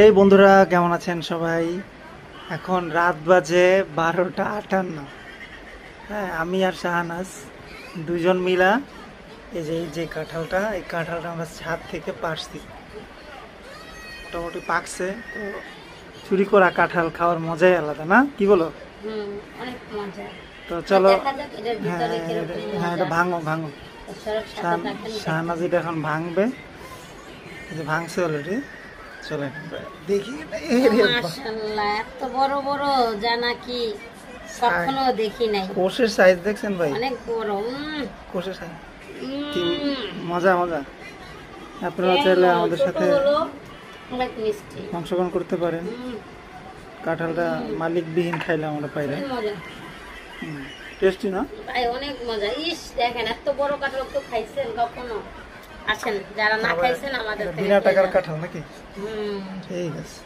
এই বন্ধুরা কেমন আছেন সবাই? এখন রাত বাজে 12টা 58। হ্যাঁ, আমি আর শাহানাজ দুজন মিলা এই যে কাঁঠালটা আমরা ছাদ থেকে পারছি, মোটামুটি পাকছে। তো চুরি করা কাঁঠাল খাওয়ার মজাই আলাদা, না কি বলো? অনেক মজা। তো চলো, হ্যাঁ হ্যাঁ এটা ভাঙো ভাঙো। শাহানাজ এটা এখন ভাঙবে, ভাঙছে অলরেডি। চলেন দেখি। মাশাআল্লাহ, এত বড় বড় যা নাকি কখনো দেখি নাই। কোষের সাইজ দেখছেন ভাই? অনেক বড় কোষের সাইজ। মজা মজা। আপনারা চাইলে আমাদের সাথে অনেক মিষ্টি অংশগ্রহণ করতে পারেন। কাঁঠালটা মালিকবিহীন খাইলে আমরা পাইলাম। টেস্টি না ভাই? অনেক মজা। ইস দেখেন, এত বড় কাঁঠাল তো খাইছেন কখনো? আসেন, যারা না খাইছেন আমাদের বিনা টাকার কাঁঠাল নাকি? ঠিক আছে।